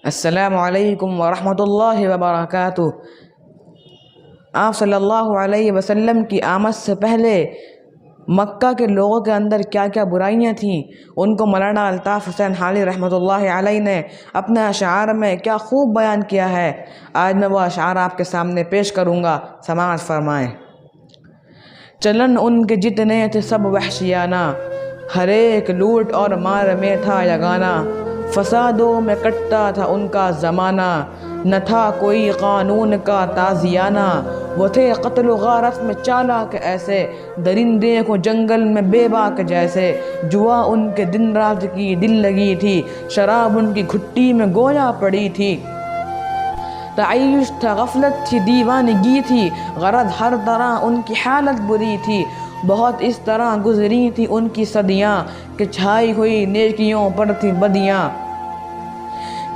السلام علیکم ورحمۃ اللہ وبرکاتہ۔ آپ صلی اللہ علیہ وسلم کی آمد سے پہلے مکہ کے لوگوں کے اندر کیا کیا برائیاں تھیں، ان کو مولانا الطاف حسین حالی رحمۃ اللہ علیہ نے اپنے اشعار میں کیا خوب بیان کیا ہے۔ آج میں وہ اشعار آپ کے سامنے پیش کروں گا، سماعت فرمائیں۔ چلن ان کے جتنے تھے سب وحشیانہ، ہر ایک لوٹ اور مار میں تھا یگانہ، فسادوں میں کٹتا تھا ان کا زمانہ، نہ تھا کوئی قانون کا تازیانہ، وہ تھے قتل و غارت میں چالاک ایسے، درندے کو جنگل میں بے باک جیسے، جوا ان کے دن رات کی دل لگی تھی، شراب ان کی گھٹی میں گویا پڑی تھی، تعیش تھا غفلت تھی دیوانگی تھی، غرض ہر طرح ان کی حالت بری تھی، بہت اس طرح گزری تھی ان کی صدیاں کہ چھائی ہوئی نیکیوں پر تھی بدیاں،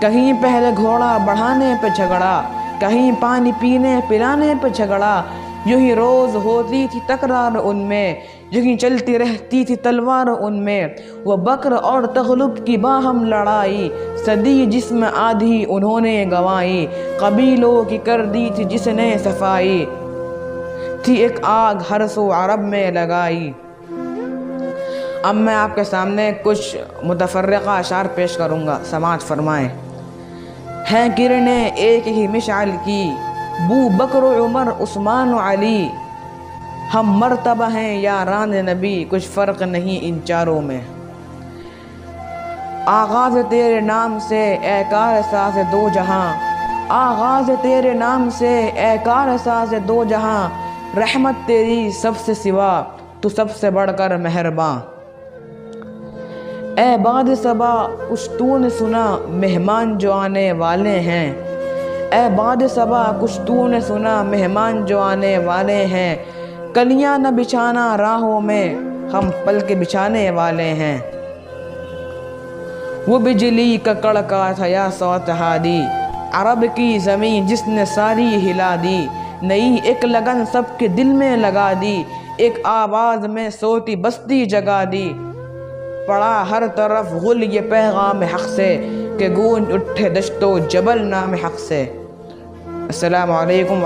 کہیں پہلے گھوڑا بڑھانے پہ جھگڑا، کہیں پانی پینے پلانے پہ جھگڑا، یوں ہی روز ہوتی تھی تکرار ان میں، یوں ہی چلتی رہتی تھی تلوار ان میں، وہ بکر اور تغلب کی باہم لڑائی، صدی جس میں آدھی انہوں نے گنوائی، قبیلوں کی کر دی تھی جس نے صفائی، تھی ایک آگ ہر سو عرب میں لگائی۔ اب میں آپ کے سامنے کچھ متفرقہ اشعار پیش کروں گا، سماعت فرمائیں۔ ہیں کرنیں ایک ہی مشعل کی، بو بکر و عمر عثمان و علی، ہم مرتبہ ہیں یاران نبی، کچھ فرق نہیں ان چاروں میں، آغاز تیرے نام سے اے کار ساز دو جہاں، آغاز تیرے نام سے اے کار ساز دو جہاں، رحمت تیری سب سے سوا تو سب سے بڑھ کر مہرباں، اے باد صبا کچھ تو نے سنا مہمان جو آنے والے ہیں، اے باد صبا کچھ تو نے سنا مہمان جو آنے والے ہیں، کلیاں نہ بچھانا راہوں میں ہم پل کے بچھانے والے ہیں، وہ بجلی کا کڑکا تھا یا صوت ہادی، عرب کی زمین جس نے ساری ہلا دی، نئی ایک لگن سب کے دل میں لگا دی، ایک آواز میں سوتی بستی جگا دی، پڑا ہر طرف غل یہ پیغام حق سے کہ گونج اٹھے دشت و جبل نام حق سے۔ السلام علیکم۔